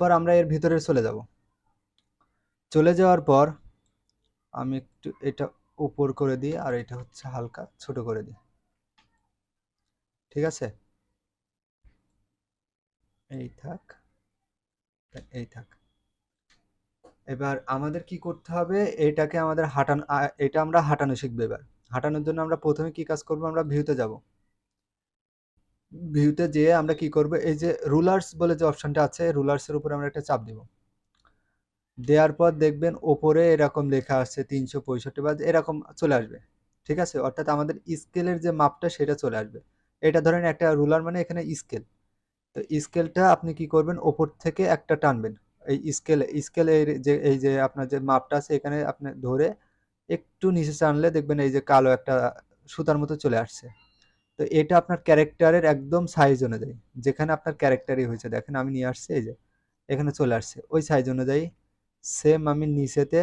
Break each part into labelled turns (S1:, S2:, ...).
S1: এরপর আমরা এর ভিতরে চলে যাব। চলে যাওয়ার পর আমি একটু এটা উপর করে দিই আর এটা হচ্ছে হালকা ছোট করে দিই। ঠিক আছে, এই থাক, এই থাক। এবার আমাদের কি করতে হবে, এটাকে আমাদের হাঁটানো, এটা আমরা হাঁটানো শিখবো। এবার হাঁটানোর জন্য আমরা প্রথমে কি কাজ করব, আমরা ভিউতে যাব। ভিউতে যেয়ে আমরা কি করব, এই যে রুলার্স বলে যে অপশনটা আছে, রুলার্সের উপর আমরা একটা চাপ দিব। দেওয়ার পর দেখবেন ওপরে এরকম লেখা আছে 365 বা এরকম চলে আসবে। ঠিক আছে, অর্থাৎ আমাদের স্কেলের যে মাপটা সেটা চলে আসবে। এটা ধরেন একটা রুলার মানে এখানে স্কেল। তো স্কেলটা আপনি কি করবেন, ওপর থেকে একটা টানবেন। এই স্কেলের যে এই যে আপনার যে মাপটা আছে এখানে আপনি ধরে একটু নিচে টানলে দেখবেন এই যে কালো একটা সুতার মতো চলে আসছে। তো এটা আপনার ক্যারেক্টারের একদম সাইজ অনুযায়ী, যেখানে আপনার ক্যারেক্টারই হয়েছে, দেখেন আমি নিয়ে আসছি, এই যে এখানে চলে আসছে ওই সাইজ অনুযায়ী। সেম আমি নিচেতে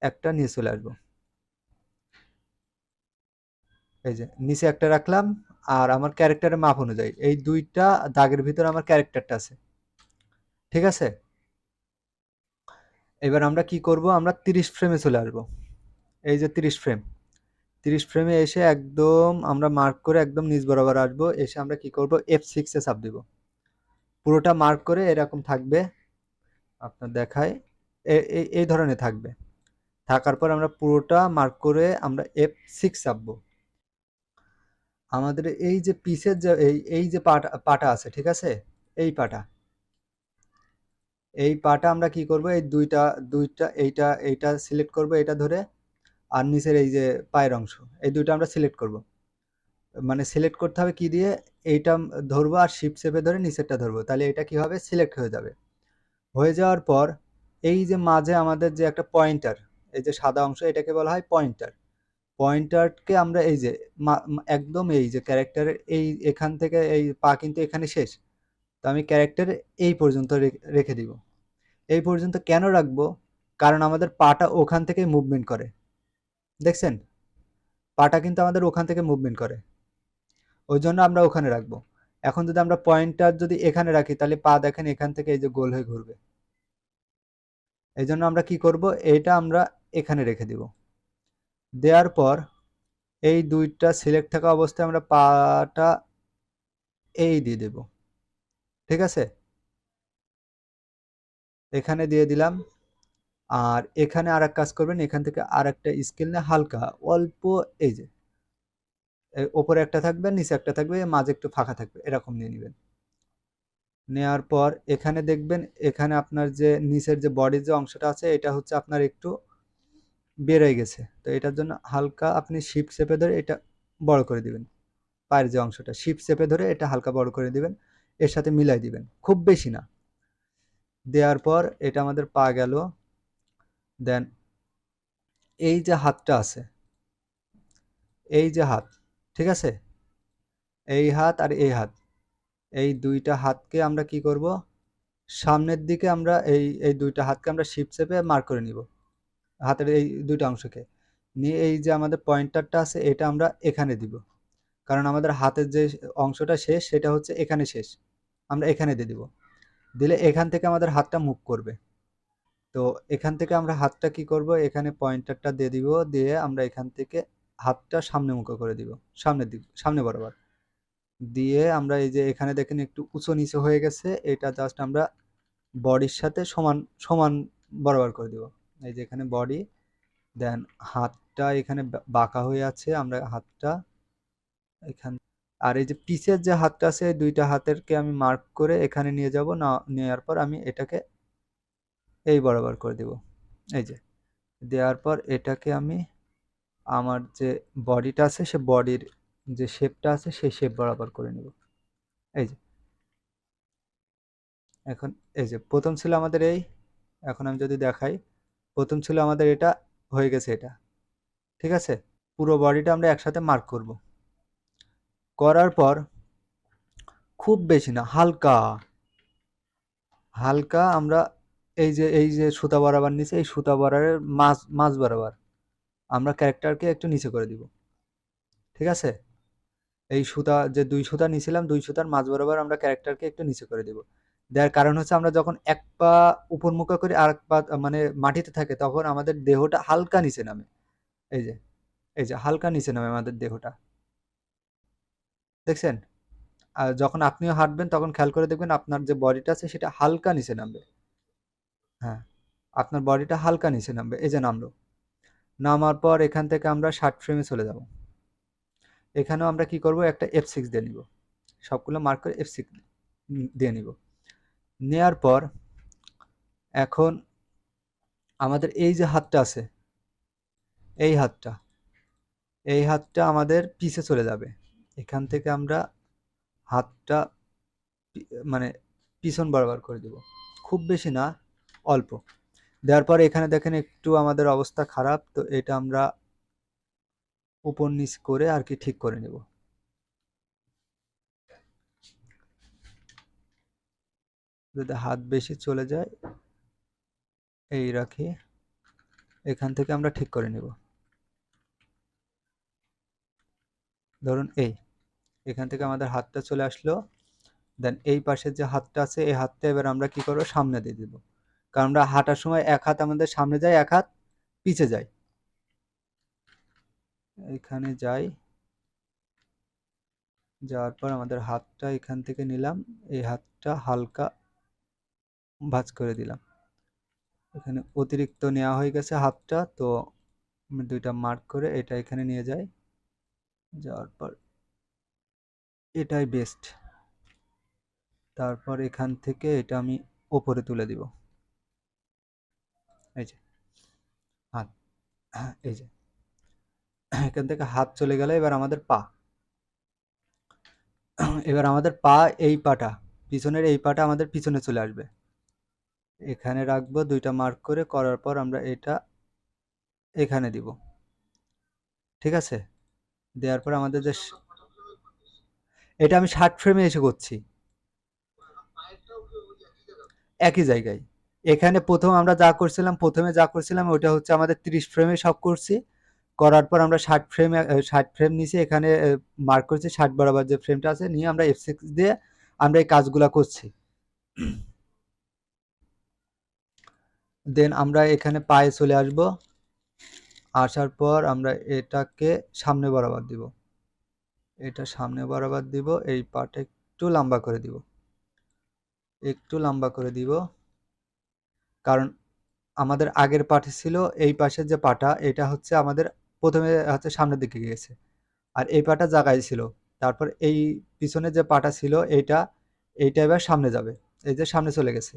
S1: একটা নিয়ে চলে আসবো, এই যে নিচে একটা রাখলাম। আর আমার ক্যারেক্টারের মাপ অনুযায়ী এই দুইটা দাগের ভিতরে আমার ক্যারেক্টারটা আছে। ঠিক আছে, এবার আমরা কি করব, আমরা 30 ফ্রেমে চলে আসবো। এই যে 30 ফ্রেম, 30 ফ্রেমে এসে একদম আমরা মার্ক করে একদম নিচ বরাবর আসবো। এসে আমরা কি করব, F6 এ চাপ দিব। পুরোটা মার্ক করে এরকম থাকবে, আপনার দেখায় এই ধরনের থাকবে। থাকার পর আমরা পুরোটা মার্ক করে আমরা F6 চাপবো। আমাদের এই যে পিসের যে এই যে পাটা আছে, ঠিক আছে, এই পাটা, এই পাটা আমরা কি করব, এই দুইটা দুইটা এইটা এইটা সিলেক্ট করব, এটা ধরে। আর নিচের এই যে পায়ের অংশ, এই দুইটা আমরা সিলেক্ট করব। মানে সিলেক্ট করতে হবে কি দিয়ে, এইটা ধরবো আর শিফট চেপে ধরে নিচেরটা ধরবো, তাহলে এটা কি হবে, সিলেক্ট হয়ে যাবে। হয়ে যাওয়ার পর এই যে মাঝে আমাদের যে একটা পয়েন্টার, এই যে সাদা অংশ, এটাকে বলা হয় পয়েন্টার। পয়েন্টারকে আমরা এই যে একদম এই যে ক্যারেক্টারের এই এখান থেকে এই পা কিন্তু এখানে শেষ। তো আমি ক্যারেক্টার এই পর্যন্ত রেখে দিব। এই পর্যন্ত কেন রাখবো, কারণ আমাদের পাটা ওখান থেকে মুভমেন্ট করে। দেখছেন, পাটা কিন্তু আমাদের ওখান থেকে মুভমেন্ট করে, ওই জন্য আমরা ওখানে রাখবো। এখন যদি আমরা পয়েন্টার যদি এখানে রাখি, তাহলে পা দেখেন এখান থেকে এই যে গোল হয়ে ঘুরবে। এই জন্য আমরা কি করব, এটা আমরা এখানে রেখে দিব। দেওয়ার পর এই দুইটা সিলেক্ট থাকা অবস্থায় আমরা পাটা এই দিয়ে দেব। ঠিক আছে, এখানে দিয়ে দিলাম। আর এখানে আর এক কাজ করবেন, এখান থেকে আর একটা স্কেল নিয়ে হালকা অল্প, এই যে ওপরে একটা থাকবে, নিচে একটা থাকবে, মাঝে একটু ফাঁকা থাকবে, এরকম নিয়ে নেবেন। নেওয়ার পর এখানে দেখবেন, এখানে আপনার যে নিচের যে বডির যে অংশটা আছে, এটা হচ্ছে আপনার একটু বের হয়ে গেছে। তো এটার জন্য হালকা আপনি শিফট চেপে ধরে এটা বড় করে দিবেন। পায়ের যে অংশটা শিফট চেপে ধরে এটা হালকা বড় করে দিবেন, এর সাথে মিলাই দিবেন, খুব বেশি না। দেওয়ার পর এটা আমাদের পা গেল। দেন এই যে হাতটা আছে, এই যে হাত, ঠিক আছে, এই হাত আর এই হাত, এই দুইটা হাতকে আমরা কি করব, সামনের দিকে আমরা এই এই দুইটা হাতকে আমরা শিফট চেপে মার্ক করে নিব। হাতের এই দুইটা অংশকে নিয়ে এই যে আমাদের পয়েন্টারটা আছে এটা আমরা এখানে দিব, কারণ আমাদের হাতের যে অংশটা শেষ সেটা হচ্ছে এখানে শেষ। আমরা এখানে দিয়ে দিব, দিলে এখান থেকে আমাদের হাতটা মুভ করবে। তো এখান থেকে আমরা হাতটা কি করব, এখানে পয়েন্টারটা দিয়ে দিব, দিয়ে আমরা এখান থেকে হাতটা সামনে মুখ করে দিব, সামনের দিক, সামনে বরাবর দিয়ে আমরা এই যে এখানে দেখেন একটু উঁচু নিচু হয়ে গেছে, এটা জাস্ট আমরা বডির সাথে সমান সমান বরাবর করে দিব। এই যে এখানে বডি, দেন হাতটা এখানে বাঁকা হয়ে আছে, আমরা হাতটা এখান, আর এই যে পিছের যে হাতটা আছে এই দুইটা হাতেরকে আমি মার্ক করে এখানে নিয়ে যাব, না নেওয়ার পর আমি এটাকে এই বরাবর করে দেব। এই যে দেওয়ার পর এটাকে আমি আমার যে বডিটা আছে সে বডির যে শেপটা আছে সেই শেপ বরাবর করে নেব। এই যে এখন এই যে প্রথম ছিল আমাদের এই, এখন আমি যদি দেখাই, প্রথম ছিল আমাদের এটা, হয়ে গেছে এটা। ঠিক আছে, পুরো বডিটা আমরা একসাথে মার্ক করব। করার পর খুব বেশি না, হালকা হালকা আমরা এই যে সুতা বরাবর নিচে, এই সুতা বরাবরের মাঝ মাঝ বরাবর আমরা ক্যারেক্টারকে একটু নিচে করে দিব। ঠিক আছে, এই সুতা যে দুই সুতা নিয়েছিলাম, দুই সুতার মাঝ বরাবর আমরা ক্যারেক্টারকে একটু নিচে করে দিব। দেওয়ার কারণ হচ্ছে আমরা যখন এক পা উপরমুখা করি আর এক পা মানে মাটিতে থাকে তখন আমাদের দেহটা হালকা নিচে নামে। এই যে এই যে হালকা নিচে নামে আমাদের দেহটা, দেখছেন? আর যখন আপনিও হাঁটবেন তখন খেয়াল করে দেখবেন আপনার যে বডিটা আছে সেটা হালকা নিচে নামবে। হ্যাঁ, আপনার বডিটা হালকা নিচে নামবে। এই যে নামলো। নামার পর এখান থেকে আমরা শার্ট ফ্রেমে চলে যাব। এখানেও আমরা কি করব, একটা F6 দিয়ে নিব। সবগুলো মার্ক করে F6 দিয়ে নিব। নেয়ার পর এখন আমাদের এই যে হাতটা আছে, এই হাতটা এই হাতটা আমাদের পিছে চলে যাবে। এখান থেকে আমরা হাতটা মানে পিছন বরাবর করে দেব। খুব বেশি না, অল্প। দেওয়ার পর এখানে দেখেন একটু আমাদের অবস্থা খারাপ, তো এটা আমরা উপর নিচ করে আর কি ঠিক করে নেব। যদি হাত বেশি চলে যায় এই রাখি, এখান থেকে আমরা ঠিক করে নেব। ধরুন এখান থেকে আমাদের হাতটা চলে আসলো। দেন এই পাশের যে হাতটা আছে এই হাতটা এবার আমরা কি করব, সামনে দিয়ে দিব। কারণ আমরা হাঁটার সময় এক হাত আমাদের সামনে যায়, এক হাত পিছে যায়। এখানে যাই, যাওয়ার পর আমাদের হাতটা এখান থেকে নিলাম, এই হাতটা হালকা ভাঁজ করে দিলাম। এখানে অতিরিক্ত নেওয়া হয়ে গেছে হাতটা, তো আমি দুইটা মার্ক করে এটা এখানে নিয়ে যাই। যাওয়ার পর এটাই বেস্ট। তারপর এখান থেকে এটা আমি ওপরে তুলে দিব। এই যে হাত, এই যে এখান থেকে হাত চলে গেলে এবার আমাদের পা, এবার আমাদের পা, এই পাটা পিছনের এই পাটা আমাদের পিছনে চলে আসবে। এখানে রাখবো দুইটা মার্ক করে, করার পর আমরা এটা এখানে দিব। ঠিক আছে? দেওয়ার পর আমাদের যে এটা আমি শার্ট ফ্রেমে এসে করছি, একই জায়গায়। এখানে প্রথম আমরা যা করছিলাম, প্রথমে যা করছিলাম ওটা হচ্ছে আমাদের 30 ফ্রেমে সব করছি। করার পর আমরা 60 ফ্রেম নিচে এখানে মার্ক করছি, 60 বরাবর যে ফ্রেমটা আছে নিয়ে আমরা F6 দিয়ে আমরা এই কাজগুলা করছি। দেন আমরা এখানে পায়ে চলে আসব। আসার পর আমরা এটাকে সামনে বরাবর দিব। এটা সামনে বরাবর দিব, এই পাটা একটু লম্বা করে দিব, একটু লম্বা করে দিব। কারণ আমাদের আগের পাটে ছিল এই পাশের যে পাটা, এটা হচ্ছে আমাদের প্রথমে হচ্ছে সামনের দিকে গিয়েছে, আর এই পাটা জায়গায় ছিল। তারপর এই পিছনে যে পাটা ছিল এইটা এবার সামনে যাবে। এই যে সামনে চলে গেছে,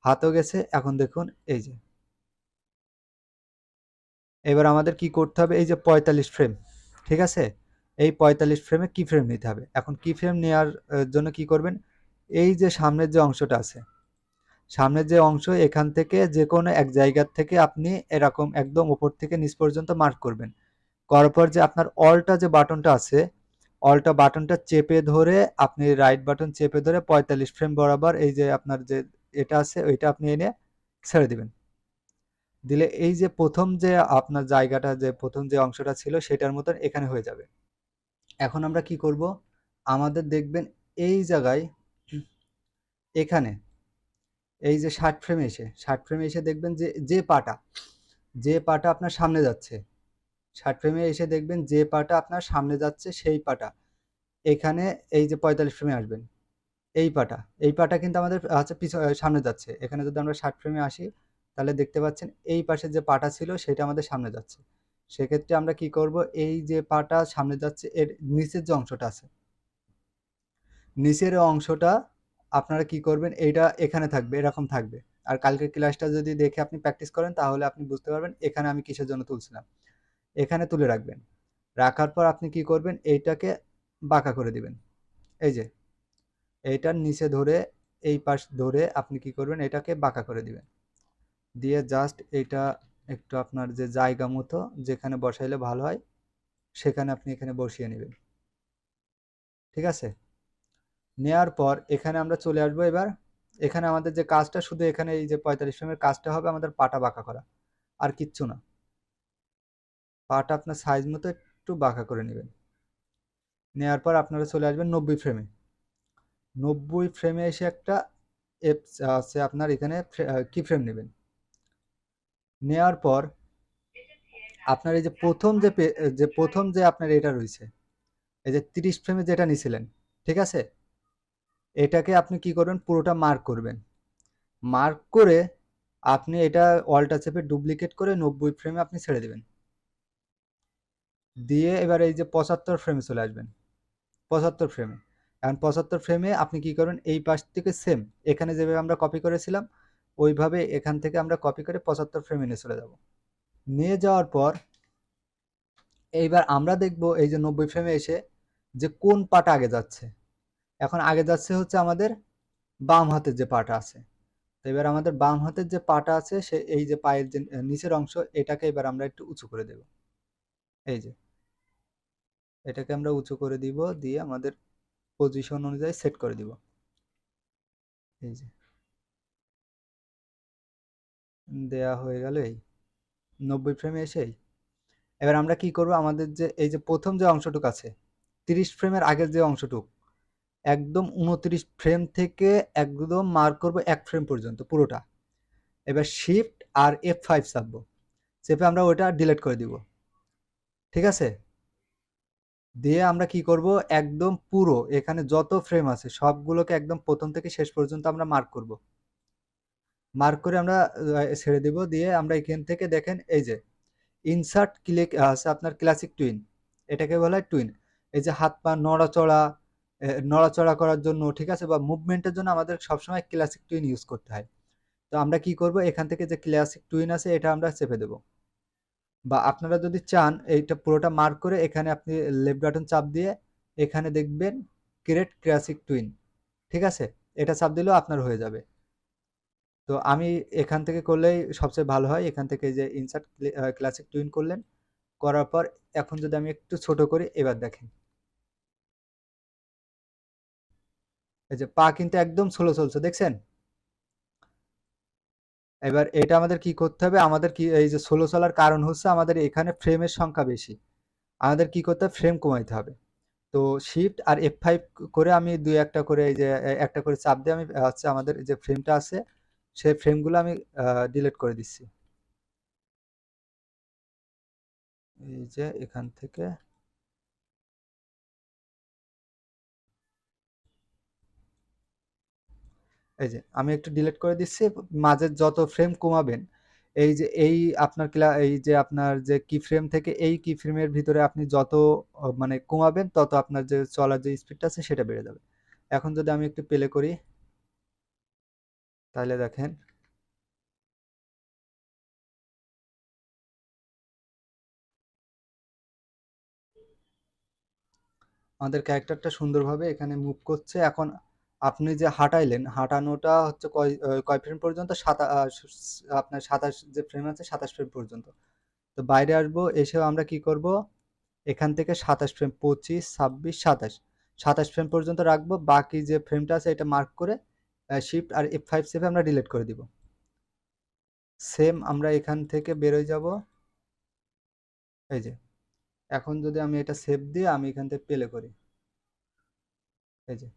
S1: হাতও গেছে। এখন দেখুন এই যে এবার আমাদের কি করতে হবে, এই যে 45 ফ্রেম, ঠিক আছে? এই 45 ফ্রেমে কি ফ্রেম নিতে হবে। এখন কি ফ্রেম নেওয়ার জন্য কি করবেন, এই যে সামনের যে অংশটা আছে, সামনের যে অংশ, এখান থেকে যে কোনো এক জায়গার থেকে আপনি এরকম একদম উপর থেকে নিচ পর্যন্ত মার্ক করবেন। করার পর যে আপনার অলটা যে বাটনটা আছে, অলটা বাটনটা চেপে ধরে আপনি রাইট বাটন চেপে ধরে 45 ফ্রেম বরাবর এই যে আপনার যে এটা আছে ওইটা আপনি এনে ছেড়ে দিবেন। দিলে এই যে প্রথম যে আপনার জায়গাটা, যে প্রথম যে অংশটা ছিল সেটার মতন এখানে হয়ে যাবে। এখন আমরা কি করব, আমাদের দেখবেন এই জায়গায় এখানে এই যে 60 ফ্রেমে এসে দেখবেন যে যে পাটা আপনার সামনে যাচ্ছে, 60 ফ্রেমে এসে দেখবেন যে পাটা আপনার সামনে যাচ্ছে সেই পাটা এখানে এই যে 45 ফ্রেমে আসবেন। এই পাটা কিন্তু আমাদের হচ্ছে সামনে যাচ্ছে। এখানে যদি আমরা 60 ফ্রেমে আসি তাহলে দেখতে পাচ্ছেন এই পাশে যে পাটা ছিল সেটা আমাদের সামনে যাচ্ছে। সেক্ষেত্রে আমরা কি করব, এই যে পাটা সামনে যাচ্ছে এর নিচের যে অংশটা আছে, নিচের অংশটা আপনারা কি করবেন, এইটা এখানে থাকবে, এরকম থাকবে। আর কালকের ক্লাসটা যদি দেখে আপনি প্র্যাকটিস করেন তাহলে আপনি বুঝতে পারবেন এখানে আমি কিসের জন্য তুলছিলাম। এখানে তুলে রাখবেন। রাখার পর আপনি কি করবেন, এইটাকে বাঁকা করে দিবেন। এই যে এইটার নিচে ধরে এই পাশ ধরে আপনি কি করবেন, এটাকে বাঁকা করে দিবেন। দিয়ে জাস্ট এটা একটু আপনার যে জায়গা মতো যেখানে বসাইলে ভালো হয় সেখানে আপনি এখানে বসিয়ে নেবেন। ঠিক আছে? নেয়ার পর এখানে আমরা চলে আসবো এবার। এখানে আমাদের যে কাজটা, শুধু এখানে এই যে 45 ফ্রেমের কাজটা হবে আমাদের পাটা বাঁকা করা, আর কিচ্ছু না। পাটা আপনার সাইজ মতো একটু বাঁকা করে নেবেন। নেয়ার পর আপনারা চলে আসবেন 90 ফ্রেমে। 90 ফ্রেমে এসে একটা এফ আছে আপনার এখানে কি ফ্রেম নেবেন। নেওয়ার পর আপনার এই যে প্রথম যে আপনার এটা রয়েছে, এই যে 30 ফ্রেমে যেটা নিছিলেন, ঠিক আছে, এটাকে আপনি কি করবেন, পুরোটা মার্ক করবেন। মার্ক করে আপনি এটা অল্টা চেপে ডুপ্লিকেট করে 90 ফ্রেমে আপনি ছেড়ে দিবেন। দিয়ে এবার এই যে 75 ফ্রেমে চলে আসবেন, 75 ফ্রেমে। এখন 75 ফ্রেমে আপনি কি করবেন, এই পাশ থেকে সেম এখানে যেভাবে আমরা কপি করেছিলাম ওইভাবে এখান থেকে আমরা কপি করে 75 ফ্রেমে নিয়ে চলে যাব। নিয়ে যাওয়ার পর এইবার আমরা দেখব এই যে 90 ফ্রেমে এসে যে কোন পাটা আগে যাচ্ছে। এখন আগে যাচ্ছে হচ্ছে আমাদের বাম হাতের যে পাটা আছে। তো এবার আমাদের বাম হাতের যে পাটা আছে সে এই যে পায়ের যে নিচের অংশ, এটাকে এবার আমরা একটু উঁচু করে দেব। এই যে এটাকে আমরা উঁচু করে দিব, দিয়ে আমাদের পজিশন অনুযায়ী সেট করে দিব। এই যে দেয়া হয়ে গেল। এই 90 ফ্রেমে এসেই এবার আমরা কি করব, আমাদের যে এই যে প্রথম যে অংশটুক আছে 30 ফ্রেমের আগের যে অংশটুক, একদম 29 ফ্রেম থেকে একদম মার্ক করব 1 ফ্রেম পর্যন্ত পুরোটা। এবার শিফট আর F5 চাপবো, চেপে আমরা ওটা ডিলিট করে দিব। ঠিক আছে, দিয়ে আমরা কি করব, একদম পুরো এখানে যত ফ্রেম আছে সবগুলোকে একদম প্রথম থেকে শেষ পর্যন্ত আমরা মার্ক করব। মার্ক করে আমরা ছেড়ে দিব। দিয়ে আমরা এখান থেকে দেখেন এই যে ইনসার্ট ক্লিক আছে আপনার ক্লাসিক টুইন, এটাকে বলা হয় টুইন। এই যে হাত পা নড়াচড়া, নড়াচড়া করার জন্য, ঠিক আছে, বা মুভমেন্টের জন্য আমাদের সবসময় ক্লাসিক টুইন ইউজ করতে হয়। তো আমরা কি করব, এখান থেকে যে ক্লাসিক টুইন আছে এটা আমরা চেপে দেব। বা আপনারা যদি চান এইটা পুরোটা মার্ক করে এখানে আপনি লেফট বাটন চাপ দিয়ে এখানে দেখবেন ক্রিয়েট ক্লাসিক টুইন, ঠিক আছে, এটা চাপ দিলেও আপনার হয়ে যাবে। তো আমি এখান থেকে করলেই সবচেয়ে ভালো হয়। এখান থেকে যে ইনসার্ট ক্লাসিক টুইন করলেন, করার পর এখন যদি আমি একটু ছোট করি, এবার দেখেন এই যে পা কিন্তু একদম স্লো চলছে, দেখছেন। এবার এটা আমাদের কি করতে হবে, আমাদের কি এই যে স্লো চলার কারণ হচ্ছে আমাদের এখানে ফ্রেমের সংখ্যা বেশি, আমাদের কি করতে হবে, ফ্রেম কমাইতে হবে। তো শিফট আর F5 করে আমি দুই একটা করে এই যে একটা করে চাপ দিয়ে আমি হচ্ছে আমাদের যে ফ্রেমটা আছে সেই ফ্রেমগুলো আমি ডিলিট করে দিচ্ছি। এই যে এখান থেকে এই যে আমি একটু ডিলিট করে দিচ্ছি। মাঝের যত ফ্রেম কমাবেন, এই যে এই আপনার এই যে আপনার যে কি ফ্রেম থেকে এই কি ফ্রেমের ভিতরে আপনি যত মানে কমাবেন তত আপনার যে চলার যে স্পিডটা আছে সেটা বেড়ে যাবে। এখন যদি আমি একটু প্লে করি তাহলে দেখেন আমাদের ক্যারেক্টারটা সুন্দরভাবে এখানে মুভ করছে। এখন আপনি যে হাঁটাইলেন, হাঁটানোটা হচ্ছে কয় ফ্রেম পর্যন্ত, আপনার 27 যে ফ্রেম আছে 27 ফ্রেম পর্যন্ত। তো বাইরে আসবো, এসেও আমরা কি করব, এখান থেকে 27 ফ্রেম, 25, 26, 27, 27 ফ্রেম পর্যন্ত রাখবো। বাকি যে ফ্রেমটা আছে এটা মার্ক করে শিফট আর F5 চেপে আমরা ডিলিট করে দিব। সেম আমরা এখান থেকে বেরোয় যাব। এই যে এখন যদি আমি এটা সেভ দিয়ে আমি এখান থেকে প্লে করি, এই যে